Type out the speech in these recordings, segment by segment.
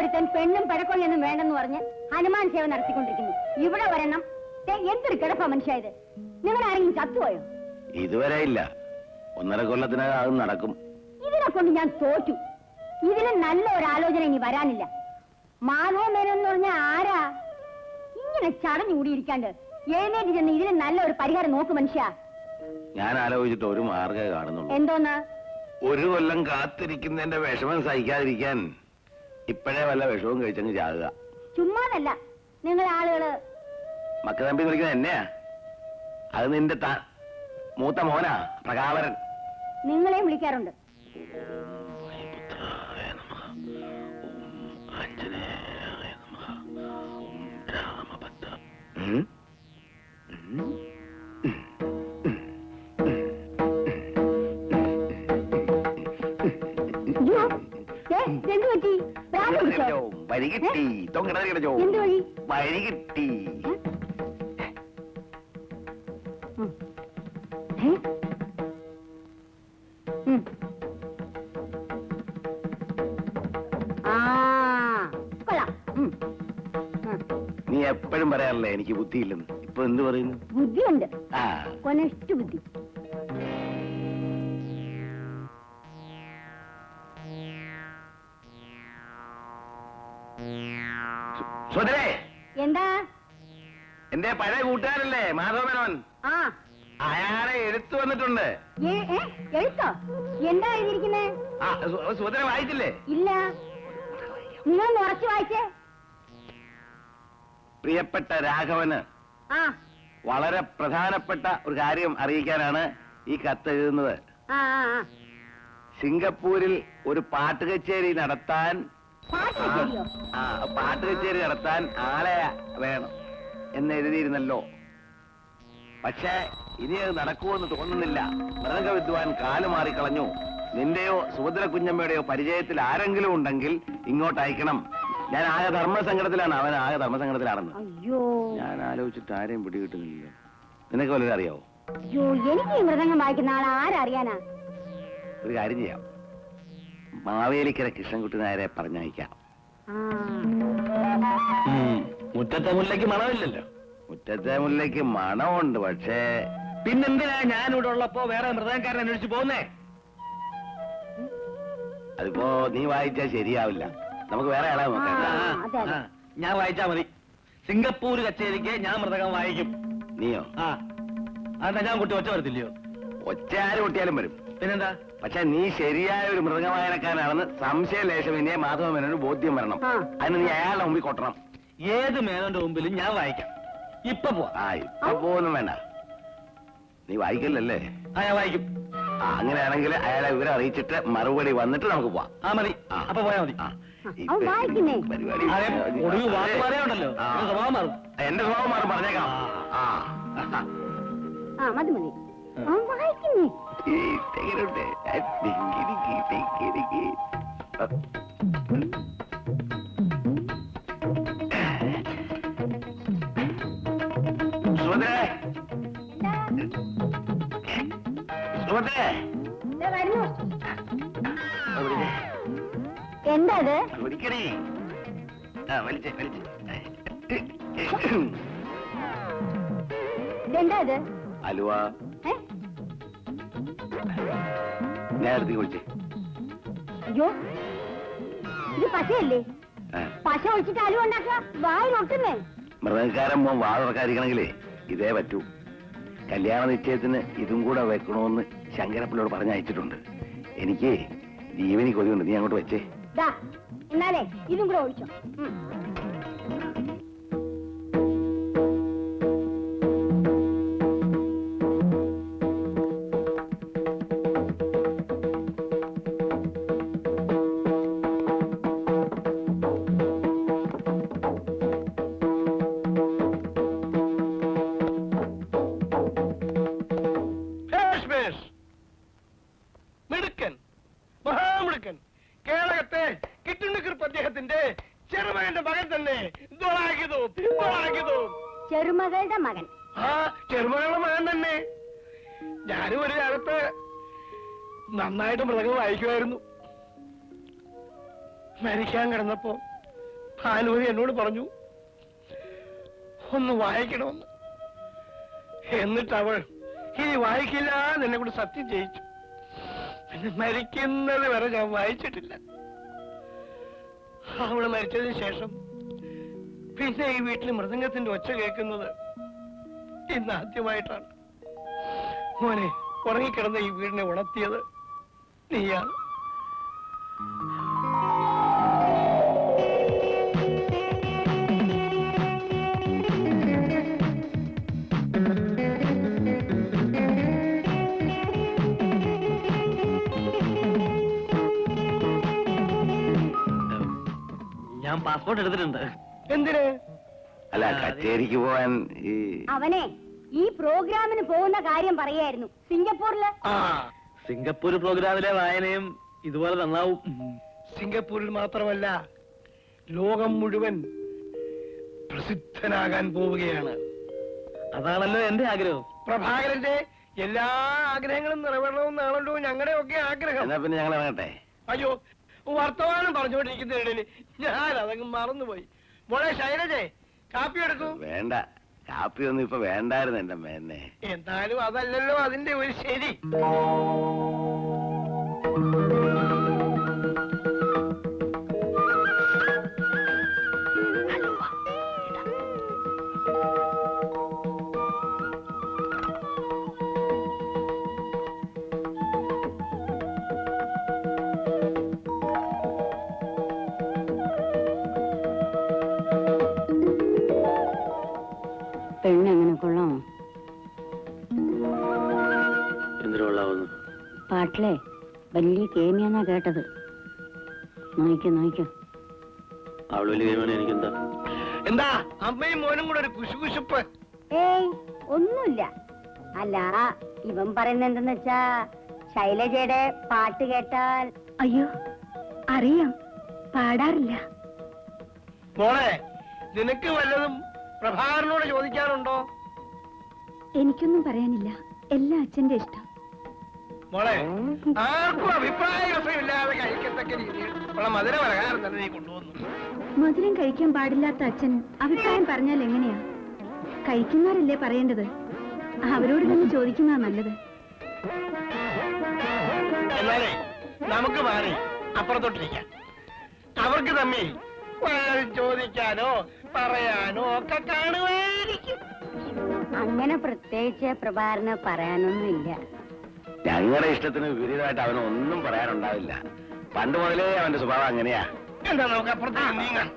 ഒരുത്തൻ പെണ്ണും പഴക്കൊള്ളിയൊന്നും വേണ്ടെന്ന് പറഞ്ഞ് ഹനുമാൻ സേവ നടത്തിക്കൊണ്ടിരിക്കുന്നു. ഇവിടെ വരണം. എന്തൊരു കിടപ്പാ മനുഷ്യ ഇത്. നിങ്ങൾ ആരെങ്കിലും ചത്തുപോയോ? ഇതുവരെ ഇല്ല. 1.5 കൊല്ലത്തിനകം അത് നടക്കും. ഇതിനെ കൊണ്ട് ഞാൻ തോറ്റു. ഇതിന് നല്ല ഒരു ആലോചന ഇനി വരാനില്ല. മാധവ മേനോൻ എന്ന് പറഞ്ഞ ആരാ? ഇങ്ങനെ ചടഞ്ഞുകൂടിയിരിക്കാണ്ട് എഴുന്നേറ്റ് ചെന്ന് ഇതിന് നല്ല ഒരു പരിഹാരം നോക്ക് മനുഷ്യ. ഞാൻ ആലോചിച്ചിട്ട് ഒരു മാർഗ്ഗമേ കാണുന്നുള്ളൂ. എന്തോന്ന്? 1 കൊല്ലം കാത്തിരിക്കുന്നതിന്റെ വിഷമം സഹിക്കാതിരിക്കാൻ ഇപ്പോഴേ വല്ല വിഷവും കഴിച്ചങ്ങ് ചാകുക. ചുമ്മാതല്ല. നിങ്ങൾ ആളുകള് മക്ക തമ്പി വിളിക്കുന്നത് എന്നെയാ. അത് നിന്റെ മൂത്ത മോനാ പ്രകാവരൻ. നിങ്ങളെയും വിളിക്കാറുണ്ട്. വഴി കിട്ടി. എന്ത് വഴി? വഴി കിട്ടി. നീ എപ്പോഴും പറയാറില്ലേ എനിക്ക് ബുദ്ധിയില്ലെന്ന്. ഇപ്പൊ എന്ത് പറയുന്നു? ബുദ്ധിയുണ്ട്. കൊനഷ്ട ബുദ്ധി. എന്താ? എന്റെ പഴയ കൂട്ടുകാരല്ലേ മാധവ മേനോൻ. അയാളെ എഴുത്തു വന്നിട്ടുണ്ട്. എഴുത്തോ? എന്താ എഴുതിയിരിക്കുന്നേ? സുഭദ്ര വായിച്ചില്ലേ? ഇല്ല. നിങ്ങളൊന്ന് ഉറച്ചു വായിച്ചേ. പ്രിയപ്പെട്ട രാഘവന് വളരെ പ്രധാനപ്പെട്ട ഒരു കാര്യം അറിയിക്കാനാണ് ഈ കത്ത് എഴുതുന്നത്. സിംഗപ്പൂരിൽ ഒരു പാട്ട് കച്ചേരി നടത്താൻ ആളെ വേണം എന്ന് എഴുതിയിരുന്നല്ലോ. പക്ഷേ ഇനി അത് നടക്കുമെന്ന് തോന്നുന്നില്ല. മൃദംഗ വിദ്വാൻ കാലുമാറിക്കളഞ്ഞു. നിന്റെയോ സുഭദ്ര കുഞ്ഞമ്മയുടെയോ പരിചയത്തിൽ ആരെങ്കിലും ഉണ്ടെങ്കിൽ ഇങ്ങോട്ട് അയക്കണം. ഞാൻ ആകെ ധർമ്മസങ്കടത്തിലാണ്. അവൻ ആകെ ധർമ്മസങ്കടത്തിലാണെന്ന്. ഞാൻ ആലോചിച്ചിട്ട് ആരെയും പിടികിട്ടുന്നില്ല. നിനക്ക് വല്ലതും അറിയാവോ? എനിക്ക് മൃദംഗം വായിക്കുന്ന ആളെ ആരറിയാനാ? ഒരു കാര്യം ചെയ്യാം. മാവേലിക്കര കൃഷ്ണൻകുട്ടി നായരെ പറഞ്ഞയക്കാം. മുറ്റത്തെ മുല്ലയ്ക്ക് മണമില്ലല്ലോ. മുറ്റത്തെ മുല്ലയ്ക്ക് മണമുണ്ട്. പക്ഷേ പിന്നെന്തിനാ ഞാനിവിടെ ഉള്ളപ്പോ വേറെ മൃദംഗക്കാരൻ അന്വേഷിച്ചു പോകുന്നേ? അതിപ്പോ നീ വായിച്ചാൽ ശരിയാവില്ല. നമുക്ക് വേറെ ആളെ നോക്കാം. ഞാൻ വായിച്ചാ മതി. സിംഗപ്പൂർ കച്ചേരിക്ക് ഞാൻ മൃദംഗം വായിക്കും. നീയോ? അതെന്താ ഞാൻ കുട്ടി ഒച്ച വരത്തില്ലയോ? ഒച്ച ആര് പൊട്ടിയാലും വരും. പിന്നെന്താ? പക്ഷെ നീ ശരിയായ ഒരു മൃദംഗ വായനക്കാരനാണെന്ന് സംശയലേശം ഇനി മാധവ മേനോന് ബോധ്യം വരണം. അതിന് നീ അയാളുടെ മുമ്പിൽ കൊട്ടണം. ഏത് മേനോന്റെ മുമ്പിലും ഞാൻ വായിക്കാം. ഇപ്പൊ പോവാ. ഇപ്പൊ പോകുന്നു വേണ്ട. നീ വായിക്കില്ലല്ലേ? ഞാൻ വായിക്കും. അങ്ങനെയാണെങ്കിൽ അയാളെ വിവരം അറിയിച്ചിട്ട് മറുപടി വന്നിട്ട് നമുക്ക് പോവാം. മതി. അപ്പൊ പോയാ മതി. പരിപാടി പറയാനുണ്ടല്ലോ. സ്വഭാവം മാറും. എന്റെ സ്വഭാവം മാറും. പറഞ്ഞേക്കാം. മതി മതി. വായിക്കുന്നേ. എന്താ എന്താ അലുവ നേരത്തെ കുറിച്ച്. അയ്യോ, ഇത് പശയല്ലേ? പശ ഒഴിച്ചിട്ട് അലുവ ഉണ്ടാക്കുക. വായിലൊട്ടുന്നേ. മൃഗക്കാരൻ വാ തുറക്കാതിരിക്കണമെങ്കിലേ ഇതേ പറ്റൂ. കല്യാണ നിശ്ചയത്തിന് ഇതും കൂടെ വെക്കണമെന്ന് ശങ്കരപ്പിള്ളയോട് പറഞ്ഞയച്ചിട്ടുണ്ട്. എനിക്ക് ജീവനി കൊതിയുണ്ട്. നീ അങ്ങോട്ട് വെച്ചേ. എന്നാലേ ഇതും കൂടെ ഒഴിച്ചോ. മിടുക്കൻ, മഹാമിടുക്കൻ. കേരളത്തെ കിട്ടുണ്ണിക്കുറിപ്പ് അദ്ദേഹത്തിന്റെ ചെറുമകന്റെ മകൻ തന്നെ. ചെറുമകളുടെ മകൻ? ചെറുമകളുടെ മകൻ തന്നെ. ഞാനും ഒരു കാലത്ത് നന്നായിട്ട് മൃഗം വായിക്കുമായിരുന്നു. മരിക്കാൻ കിടന്നപ്പോ ഭാനുമതി എന്നോട് പറഞ്ഞു ഒന്ന് വായിക്കണമെന്ന്. എന്നിട്ട് അവൾ ഇനി വായിക്കില്ല എന്നെ കൂടെ സത്യം ചെയ്യിച്ചു. പിന്നെ മരിക്കുന്നത് വരെ ഞാൻ വായിച്ചിട്ടില്ല. അവള് മരിച്ചതിന് ശേഷം പിന്നെ ഈ വീട്ടിൽ മൃദംഗത്തിന്റെ ഒച്ച കേൾക്കുന്നത് ഇന്ന് ആദ്യമായിട്ടാണ്. മോനെ, ഉറങ്ങിക്കിടന്ന ഈ വീടിനെ ഉണർത്തിയത് നീയാണ്. ഞാൻ പാസ്പോർട്ട് എടുത്തിട്ടുണ്ട്. എന്തിന്? അല്ല, കച്ചേരിക്ക് പോവാൻ. ഈ അവനെ ഈ പ്രോഗ്രാമിന് പോകുന്ന കാര്യം പറയായിരുന്നു. സിംഗപ്പൂരില്. സിംഗപ്പൂർ പ്രോഗ്രാമിലെ വായനയും ഇതുപോലെ നന്നാവും. സിംഗപ്പൂരിൽ മാത്രമല്ല, ലോകം മുഴുവൻ പ്രസിദ്ധനാകാൻ പോവുകയാണ്. അതാണല്ലോ എന്റെ ആഗ്രഹം. പ്രഭാകരന്റെ എല്ലാ ആഗ്രഹങ്ങളും നിറവേറണമെന്നാണല്ലോ ഞങ്ങളുടെ ഒക്കെ ആഗ്രഹം. എന്നാ പിന്നെ ഞങ്ങൾ ഇറങ്ങട്ടെ. അയ്യോ, വർത്തമാനം പറഞ്ഞുകൊണ്ടിരിക്കുന്നതിനിടയിൽ ഞാൻ അതങ്ങ് മറന്നുപോയി. മോളെ ശൈലജേ, കാപ്പി എടുക്കൂ. വേണ്ട, കാപ്പിയൊന്നും ഇപ്പൊ വേണ്ടായിരുന്നു എന്റെ മേന്നെ. എന്നാലും അതല്ലല്ലോ അതിന്റെ ഒരു ശരി. പെണ്ണെങ്ങനെ കൊള്ളാമോ? എന്തിനുള്ളാവുന്നു? പാട്ടിലെ വലിയ കേമിയാന്നാ കേട്ടത്. നോയിക്കോ. അവള് വലിയ ഗെയിമാണ്. എനിക്കെന്താ? എന്താ അമ്മയും മോനും കൂടെ ഒരു കുശുകുശുപ്പ്? ഏയ്, ഒന്നുമില്ല. അല്ല, ഇവൻ പറയുന്നത് എന്തെന്ന് വെച്ചാ ശൈലജയുടെ പാട്ട് കേട്ടാൽ. അയ്യോ, അറിയാം, പാടാറില്ല. മോളെ, നിനക്ക് വല്ലതും പ്രഭാകരനോട് ചോദിക്കാനുണ്ടോ? എനിക്കൊന്നും പറയാനില്ല, എല്ലാം അച്ഛന്റെ ഇഷ്ടം. മോളെ, ആർക്കും അഭിപ്രായ വിഷയമില്ലാതെ കഴിക്കത്തക്ക രീതിയിൽ ഉള്ള മധുര പലഹാരം തന്നെ നീ കൊണ്ടുവന്നു. മധുരം കഴിക്കാൻ പാടില്ലാത്ത അച്ഛൻ അഭിപ്രായം പറഞ്ഞാൽ എങ്ങനെയാ? കഴിക്കുന്നവരല്ലേ പറയേണ്ടത്. അവരോട് തന്നെ ചോദിക്കുന്നതാ നല്ലത്. എന്നാലേ നമുക്ക് മാറി അപ്പുറത്തോട്ടിരിക്കാം. അവർക്ക് തമ്മിൽ വല്ലതും ചോദിക്കാനോ പറയാനോ ഒക്കെ കാണുമായിരിക്കും. അങ്ങനെ പ്രത്യേകിച്ച് പ്രഭാകരന് പറയാനൊന്നുമില്ല. ഞങ്ങളുടെ ഇഷ്ടത്തിന് വിപരീതമായിട്ട് അവനൊന്നും പറയാനുണ്ടാവില്ല. പണ്ട് മുതലേ അവന്റെ സ്വഭാവം അങ്ങനെയാ. എന്താ നമുക്ക് അപ്പുറത്തേക്ക് നീങ്ങാം.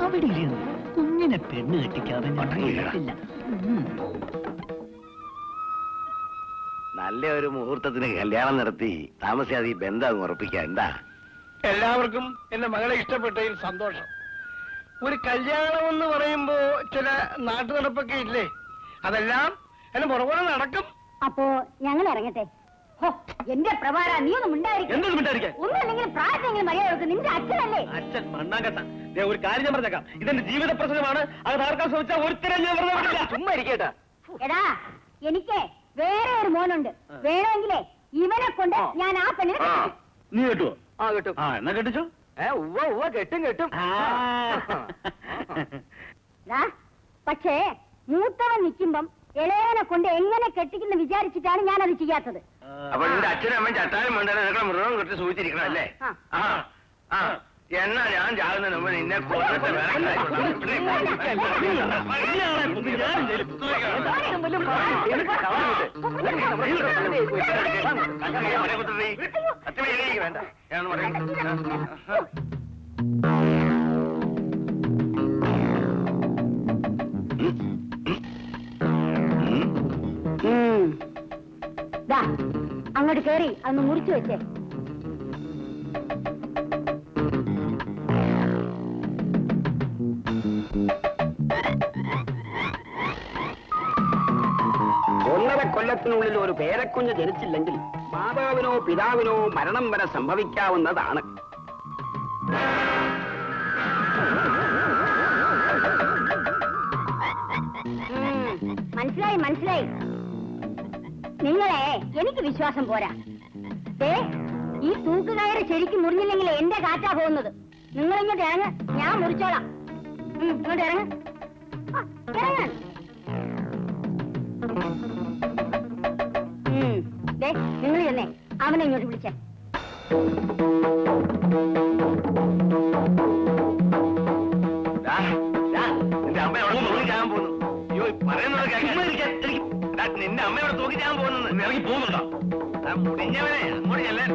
അവിടെ കുഞ്ഞിനെ പെണ്ണ് കെട്ടിക്കാതെ നല്ല ഒരു മുഹൂർത്തത്തിന് കല്യാണം നടത്തി താമസിയാതെ ഈ ബന്ധം അങ്ങ് ഉറപ്പിക്കാം. എന്താ? എല്ലാവർക്കും എന്റെ മകളെ ഇഷ്ടപ്പെട്ടതിൽ സന്തോഷം. ഒരു കല്യാണം എന്ന് പറയുമ്പോ ചില നാട്ടു നടപ്പൊക്കെ ഇല്ലേ, അതെല്ലാം എന്നെ പുറകെ നടക്കും. അപ്പോ ഞങ്ങൾ ഇറങ്ങട്ടെ. എന്റെ പ്രഭാര, നീ ഒന്നും ഉണ്ടായിരിക്കും. ഒന്നല്ലെങ്കിൽ പ്രായത്തെങ്കിലും മര്യാദ. നിന്റെ അച്ഛനല്ലേ? അച്ഛൻ മണ്ണാങ്കട്ട. ഒരു കാര്യം ഞാൻ പറഞ്ഞേക്കാം, ഇതെന്റെ ജീവിത പ്രശ്നമാണ്. അത് ആർക്കാൻ ശ്രമിച്ചാൽ ഒരുത്തരം ഞാൻ വെറുതെ വിടില്ല. ചുമ്മാ ഇരിക്കേട്ടാ. എടാ, എനിക്ക് വേറെ ഒരു മോനുണ്ട്. വേണമെങ്കിലേ ഇവനെ കൊണ്ട് ഞാൻ ആ പെണ്ണിനെ കെട്ടിക്കും. നീ കെട്ടുവോ? ആ കിട്ടും. എന്നാ കെട്ടിച്ചോ. കെട്ടും. പക്ഷേ മൂത്തവൻ നിൽക്കുമ്പം ഇളയവനെ കൊണ്ട് എങ്ങനെ കെട്ടിക്കുന്ന വിചാരിച്ചിട്ടാണ് ഞാൻ അത് ചെയ്യാത്തത്. അപ്പൊ നിന്റെ അച്ഛനും അമ്മയും ചട്ടാനും വേണ്ട നിങ്ങളെ മൃഗം കെട്ടി സൂചിച്ചിരിക്കണം അല്ലേ? എന്നാ ഞാൻ ചാകുന്നതിന് മുമ്പ് നിന്നെ കൊന്നിട്ട് വേണ്ട. അങ്ങോട്ട് കേറി അന്ന് മുറിച്ചു വെച്ചേ. കൊല്ലത്തിനുള്ളിൽ ഒരു പേരക്കുഞ്ഞ് ജനിച്ചില്ലെങ്കിൽ മാതാവിനോ പിതാവിനോ മരണം വരെ സംഭവിക്കാവുന്നതാണ്. മനസ്സിലായി. നിങ്ങളെ എനിക്ക് വിശ്വാസം പോരാ. ഈ തൂക്കുകയറ് ശരിക്കും മുറിഞ്ഞില്ലെങ്കിൽ എന്റെ കാറ്റാ പോകുന്നത്. നിങ്ങൾ ഇങ്ങോട്ട് ഇറങ്ങ, ഞാൻ മുറിച്ചോളാം. ഇങ്ങോട്ട് ഇറങ്ങ, ഇറങ്ങാൻ. നിങ്ങൾ ചെന്നേ അവനെ ഇങ്ങോട്ട് വിളിച്ചേ. നിന്റെ അമ്മയോട് തൂക്കിച്ചാകാൻ പോകുന്നു. അയ്യോ പറയുന്നത് നിന്റെ അമ്മയോട് തൂക്കിച്ചാകാൻ പോകുന്നു. ഇറങ്ങി പോകുന്നുണ്ടോ? മുടിഞ്ഞവനെ അങ്ങോട്ട് ചെല്ലാൻ.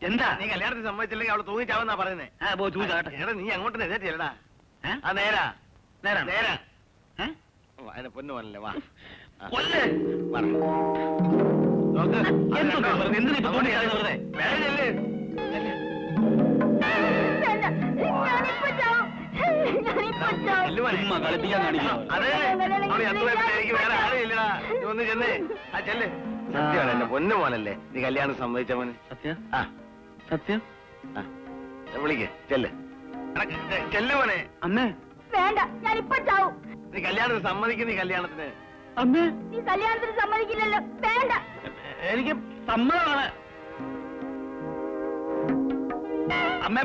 എന്താ നീ കല്യാണത്തിന് സമ്മതിച്ചില്ലെങ്കിൽ അവള് തൂങ്ങിച്ചാവെന്നാ പറയുന്നേ. എടാ നീ അങ്ങോട്ട് എഴുന്നേറ്റല്ലടാ. ആ നേരാ നേരാ നേരാ. അതിനെ പൊന്നു പോലല്ലേ. വാ കളിപ്പിക്കാൻ കാണിക്കും. അതെ എനിക്ക് വേറെ ആരും ഇല്ലടാ. നീ ഒന്ന് ചെന്നേ. ആ ചെല്ല്. സത്യമാണ് എന്റെ പൊന്നു മോനല്ലേ നീ കല്യാണം സമ്മതിച്ചവന്. സത്യം ആ സത്യം. വിളിക്ക് ചെല്ല്. ചെല്ല് മോനെ. അമ്മേ വേണ്ട, ഞാനിപ്പോ ചാവും. നീ കല്യാണത്തിന് സമ്മതിക്കും. നീ കല്യാണത്തിന് അമ്മേ നീ കല്യാണത്തിന് സമ്മതിക്കില്ലല്ലോ. വേണ്ട. എനിക്ക് സമ്മതമാണ്. അമ്മ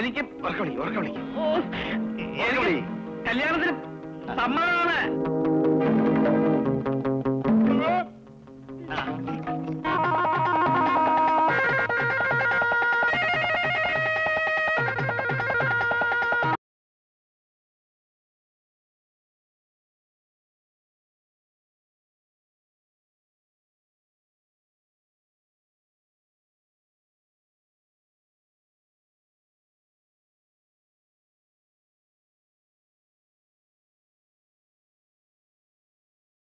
എനിക്ക് ഉറക്കം വിളിക്കും. കല്യാണത്തിന് സമ്മതമാണ്.